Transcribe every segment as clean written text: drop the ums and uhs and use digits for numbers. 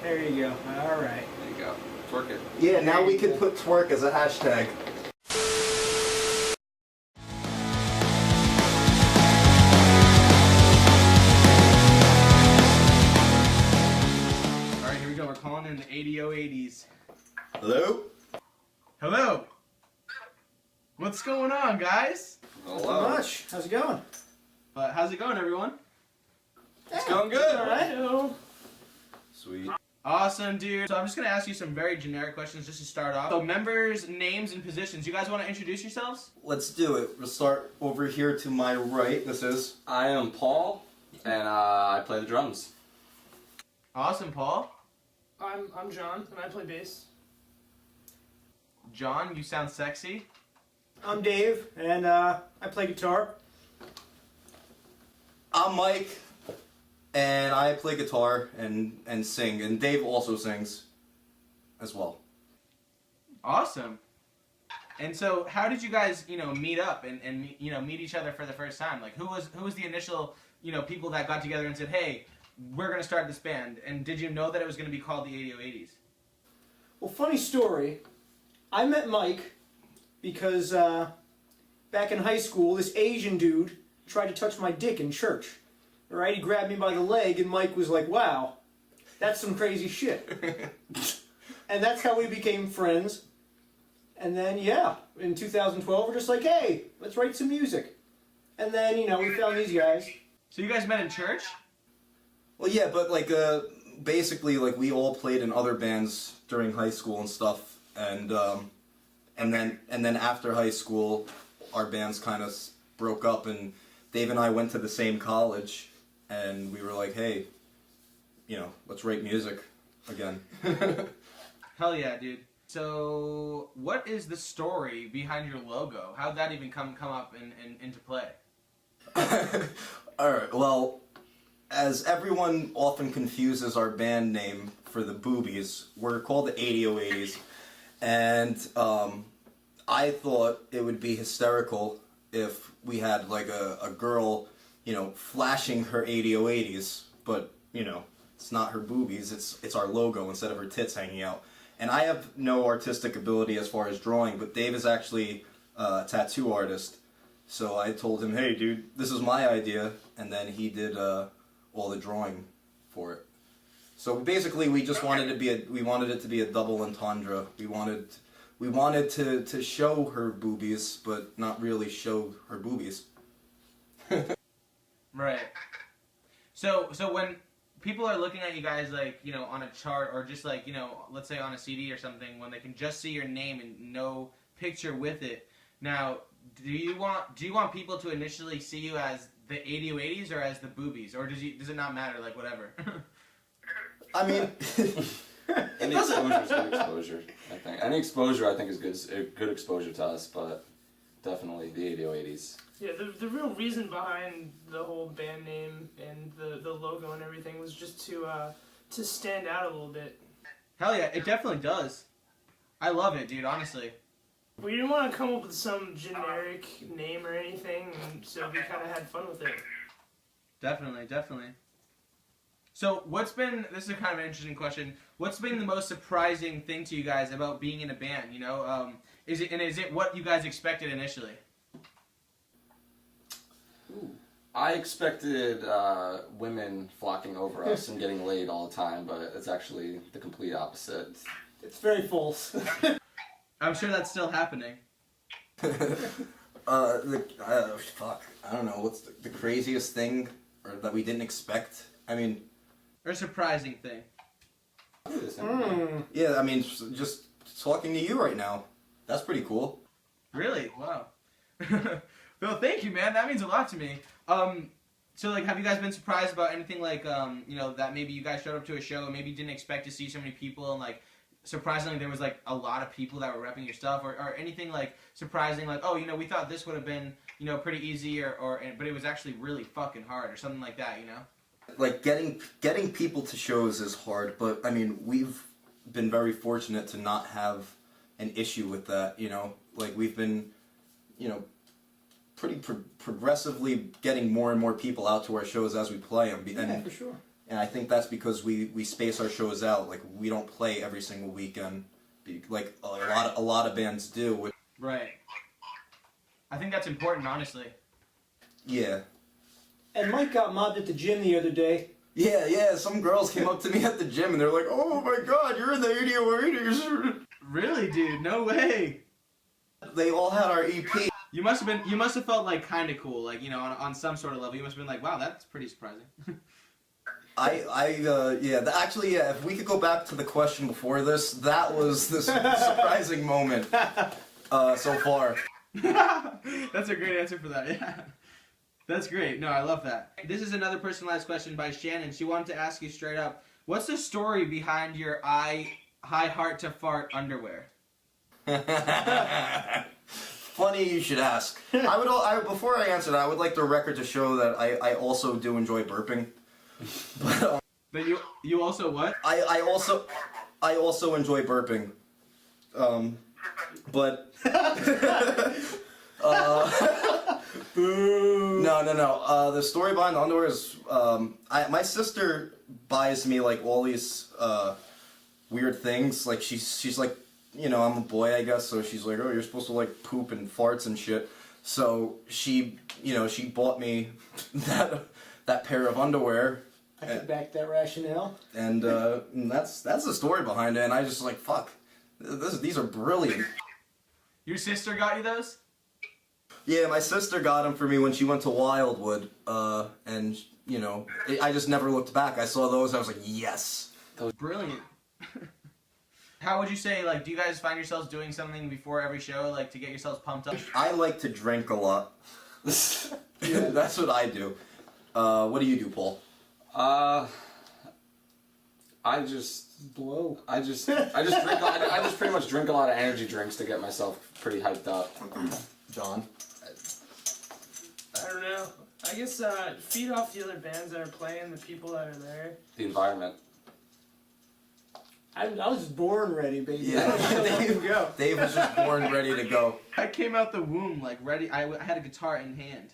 There you go. All right. There you go. Twerk it. Yeah, now we can put twerk as a hashtag. All right, here we go. We're calling in the ADO80s. Hello? Hello. What's going on, guys? Hello. Not much. How's it going? How's it going, everyone? It's going good. All right. Sweet. Awesome, dude. So I'm just gonna ask you some very generic questions just to start off. So members, names, and positions. You guys want to introduce yourselves? Let's do it. We'll start over here to my right. This is... I am Paul, and I play the drums. Awesome, Paul. I'm John, and I play bass. John, you sound sexy. I'm Dave, and I play guitar. I'm Mike, and I play guitar and sing, and Dave also sings as well. Awesome. And so, how did you guys, meet up and meet each other for the first time? Like, who was the initial, people that got together and said, "Hey, we're gonna start this band"? And did you know that it was gonna be called the ADO80s? Well, funny story. I met Mike because back in high school, this Asian dude tried to touch my dick in church. All right, he grabbed me by the leg, and Mike was like, "Wow, that's some crazy shit." And that's how we became friends. And then, yeah, in 2012, we're just like, "Hey, let's write some music." And then, we found these guys. So you guys met in church? Well, yeah, but basically, we all played in other bands during high school and stuff, and then after high school, our bands kind of broke up, and Dave and I went to the same college, and we were like, hey, let's write music again. Hell yeah, dude. So, what is the story behind your logo? How'd that even come up into play? Alright, well, as everyone often confuses our band name for the Boobies, we're called the ADO80s, and I thought it would be hysterical if we had a girl, flashing her ADO80s, but it's not her boobies, it's our logo instead of her tits hanging out. And I have no artistic ability as far as drawing, but Dave is actually a tattoo artist. So I told him, hey dude, this is my idea, and then he did all the drawing for it. So basically we just wanted it to be a double entendre. We wanted to show her boobies, but not really show her boobies. Right. So when people are looking at you guys on a chart or just let's say on a CD or something, when they can just see your name and no picture with it. Now, do you want people to initially see you as the ADO80s or as the Boobies, or does it not matter, whatever? I mean, Any exposure is good exposure, I think. Any exposure, I think, is good exposure to us, but definitely the ADO80s. Yeah, the real reason behind the whole band name and the logo and everything was just to stand out a little bit. Hell yeah, it definitely does. I love it, dude, honestly. We didn't want to come up with some generic name or anything, and so we kind of had fun with it. Definitely. So this is a kind of an interesting question, what's been the most surprising thing to you guys about being in a band, Is it what you guys expected initially? I expected women flocking over us and getting laid all the time, but it's actually the complete opposite. It's very false. I'm sure that's still happening. fuck, I don't know, what's the craziest thing or that we didn't expect? I mean... Or a surprising thing. Yeah, I mean, just talking to you right now. That's pretty cool. Really? Wow. Phil, thank you, man. That means a lot to me. So, have you guys been surprised about anything that maybe you guys showed up to a show and maybe didn't expect to see so many people and, surprisingly there was, a lot of people that were repping your stuff or anything, surprising, we thought this would have been, pretty easy but it was actually really fucking hard or something like that, Getting people to shows is hard, but, I mean, we've been very fortunate to not have an issue with that, we've been, pretty progressively getting more and more people out to our shows as we play them. Yeah, for sure. and I think that's because we space our shows out. Like we don't play every single weekend, like a lot of bands do. Right. I think that's important, honestly. Yeah. And Mike got mobbed at the gym the other day. Yeah. Some girls came up to me at the gym and they're like, "Oh my God, you're in the 80 Really, dude? No way. They all had our EP. You must have felt like kind of cool, like, you know, on some sort of level. You must have been like, wow, that's pretty surprising. Actually, if we could go back to the question before this, that was the surprising moment so far. That's a great answer for that. Yeah. That's great. No, I love that. This is another personalized question by Shannon. She wanted to ask you straight up, what's the story behind your high heart to fart underwear? Funny you should ask. Before I answer that, I would like the record to show that I also do enjoy burping. But you also what? I also enjoy burping. But no. The story behind the underwear is my sister buys me like all these weird things. Like she's like, you know, I'm a boy, I guess, so she's like, oh, you're supposed to like poop and farts and shit. So she bought me that pair of underwear. I can back that rationale. And that's the story behind it. And I just like, fuck, these are brilliant. Your sister got you those? Yeah, my sister got them for me when she went to Wildwood, and you know, I just never looked back. I saw those, I was like, yes. Brilliant. How would you say, like, do you guys find yourselves doing something before every show, like, to get yourselves pumped up? I like to drink a lot. That's what I do. What do you do, Paul? I just blow. I just pretty much drink a lot of energy drinks to get myself pretty hyped up. John? I don't know. I guess feed off the other bands that are playing, the people that are there. The environment. I was just born ready, baby. Yeah, Dave was just born ready to go. I came out the womb, like, ready. I had a guitar in hand.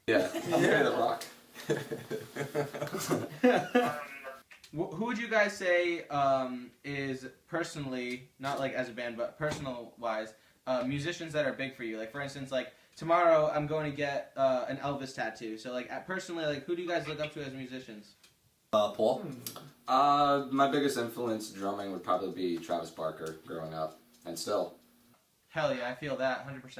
Yeah, I'm ready to rock. Who would you guys say is personally, not like as a band, but personal-wise, musicians that are big for you? Like, for instance, like, tomorrow I'm going to get an Elvis tattoo. So, like, personally, like, who do you guys look up to as musicians? Paul? My biggest influence drumming would probably be Travis Barker growing up, and still. Hell yeah, I feel that, 100%.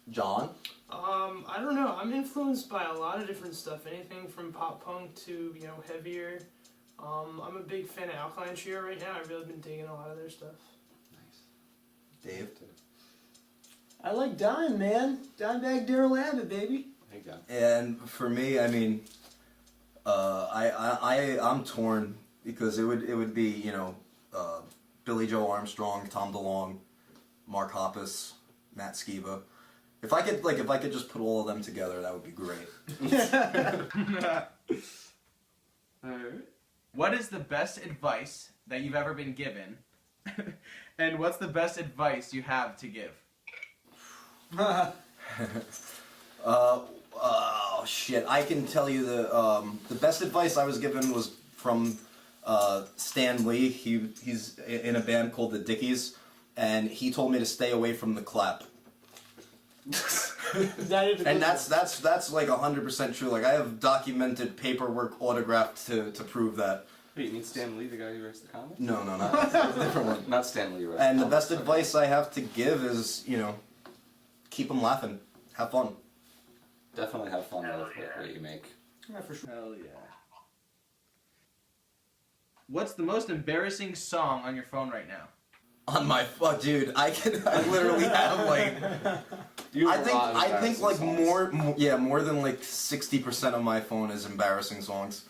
John? I don't know. I'm influenced by a lot of different stuff. Anything from pop punk to, you know, heavier. I'm a big fan of Alkaline Trio right now. I've really been digging a lot of their stuff. Nice. Dave? I like Dime, man. Dimebag Daryl Abbott, baby. There you go. And for me, I mean, I'm torn because it would be, you know, Billy Joe Armstrong, Tom DeLonge, Mark Hoppus, Matt Skiba. If I could just put all of them together, that would be great. What is the best advice that you've ever been given? And what's the best advice you have to give? Oh shit! I can tell you the best advice I was given was from Stan Lee. He's in a band called the Dickies, and he told me to stay away from the clap. And that's like 100% true. Like I have documented paperwork autographed to prove that. Wait, you mean Stan Lee, the guy who writes the comics? No, not a different one. Not Stan Lee, right? And the best advice I have to give is, you know, keep them laughing, have fun. Definitely have fun with what you make. Yeah, for sure. Hell yeah. What's the most embarrassing song on your phone right now? On my dude, I literally have like. I think like more than like 60% of my phone is embarrassing songs.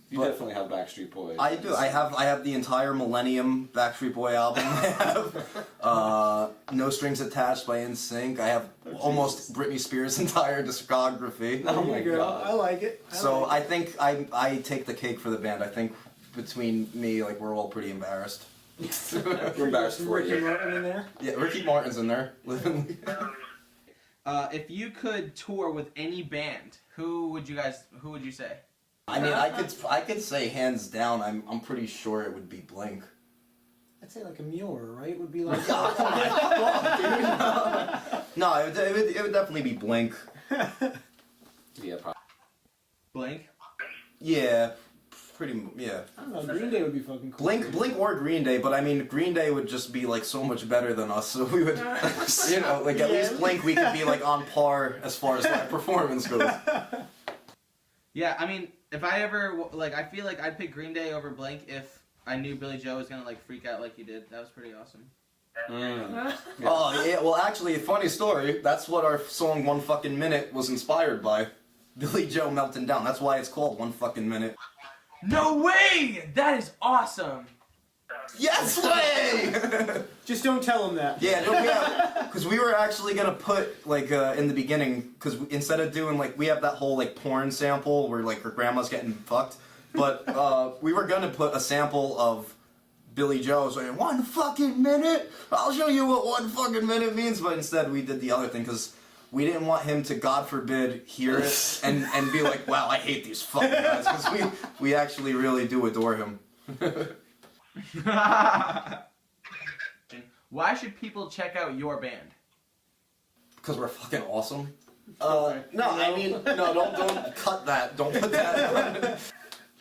You But definitely have Backstreet Boys. I do. I have the entire Millennium Backstreet Boy album. I have No Strings Attached by NSYNC. I have almost Britney Spears' entire discography. Oh There my you go. God. I like it. So I think I take the cake for the band. I think between me, like we're all pretty embarrassed. We're embarrassed for Ricky you. Martin in there. Yeah, Ricky Martin's in there. If you could tour with any band, who would you say? I mean, I could say hands down. I'm pretty sure it would be Blink. I'd say like a Muir, right? Would be like. Oh, come on, fuck, dude. No, it would definitely be Blink. Yeah, probably. Blink. Yeah, yeah. I don't know. Green Day would be fucking cool. Blink or Green Day, but I mean, Green Day would just be like so much better than us, so we would, you know, like at least Blink we could be like on par as far as live performance goes. Yeah, I mean, if I ever like, I feel like I'd pick Green Day over Blink if I knew Billy Joe was gonna like freak out like he did. That was pretty awesome. Oh yeah, well actually, a funny story. That's what our song "One Fucking Minute" was inspired by. Billy Joe melting down. That's why it's called "One Fucking Minute." No way! That is awesome. Yes way! Just don't tell him that. Yeah, because we were actually gonna put like in the beginning, because instead of doing like we have that whole like porn sample where like her grandma's getting fucked, but we were gonna put a sample of Billy Joe saying "1 fucking minute." I'll show you what 1 fucking minute means, but instead we did the other thing because we didn't want him to, God forbid, hear it and be like, "Wow, I hate these fucking guys," because we actually really do adore him. Why should people check out your band? Because we're fucking awesome. No, I mean, no, don't cut that. Don't put that.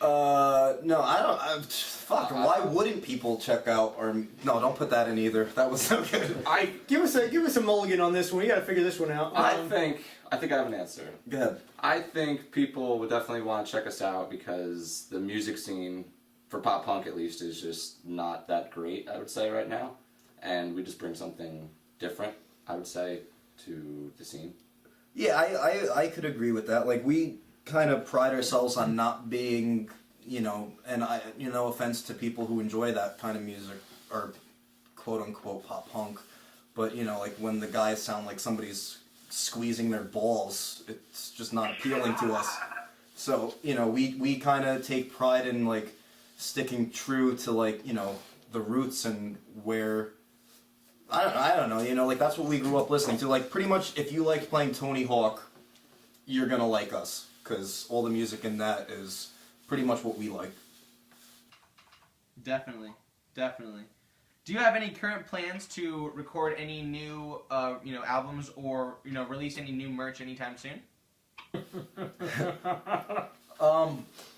No, I don't. Fuck. Why wouldn't people check out? Or no, don't put that in either. That was so good. Give us a mulligan on this one. We got to figure this one out. I think I have an answer. Go ahead. I think people would definitely want to check us out because the music scene, for pop punk at least, is just not that great, I would say, right now. And we just bring something different, I would say, to the scene. Yeah, I could agree with that. Like, we kind of pride ourselves on not being, you know, and no offense to people who enjoy that kind of music, or quote unquote pop punk, but, you know, like when the guys sound like somebody's squeezing their balls, it's just not appealing to us. So, you know, we kind of take pride in, like, sticking true to, like, you know, the roots and where, I don't know, you know, like, that's what we grew up listening to. Like, pretty much, if you like playing Tony Hawk, you're gonna like us, because all the music in that is pretty much what we like. Definitely. Do you have any current plans to record any new, albums or, release any new merch anytime soon?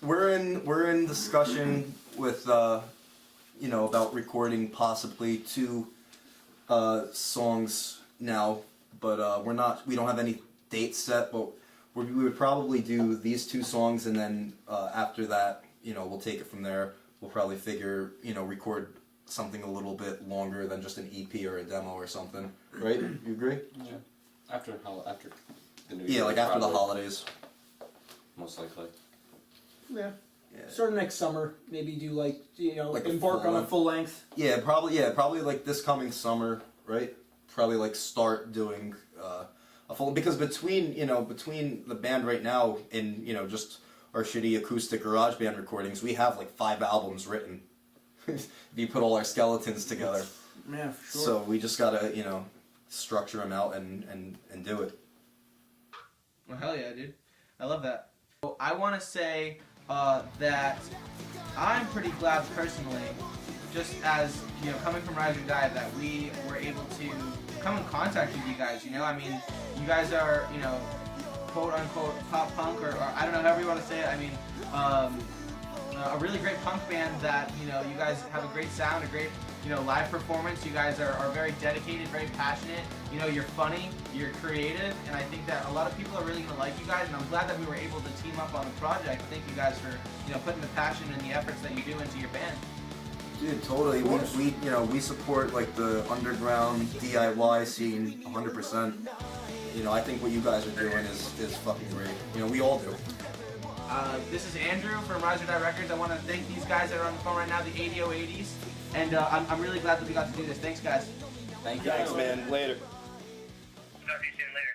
We're in discussion with, about recording possibly 2 songs now, but we don't have any dates set, but we would probably do these 2 songs, and then after that, we'll take it from there. We'll probably figure, record something a little bit longer than just an EP or a demo or something, right? You agree? Yeah. After the New Year. Yeah, like after the probably. holidays. Most likely. Yeah. Yeah. Sort of next summer, maybe do like Like a embark on a full-length. full length. Yeah, probably like this coming summer, right? Probably like start doing a full, because between the band right now and just our shitty acoustic garage band recordings, we have like 5 albums written. If you put all our skeletons together. Yeah, for sure. So we just gotta, structure them out and do it. Well, hell yeah, dude. I love that. So I want to say that I'm pretty glad personally, just as, coming from Rise or Die, that we were able to come in contact with you guys, I mean, you guys are, quote unquote pop punk, or I don't know, however you want to say it. I mean, a really great punk band that, you guys have a great sound, a great, live performance. You guys are very dedicated, very passionate. You're funny, you're creative, and I think that a lot of people are really going to like you guys, and I'm glad that we were able to team up on the project. Thank you guys for, putting the passion and the efforts that you do into your band. Dude, totally. We support like the underground DIY scene 100%. I think what you guys are doing is fucking great. We all do. This is Andrew from Rise or Die Records. I want to thank these guys that are on the phone right now, the ADO80s, and I'm really glad that we got to do this. Thanks, guys. Thank you. Thanks, man. Later. Talk to you soon later.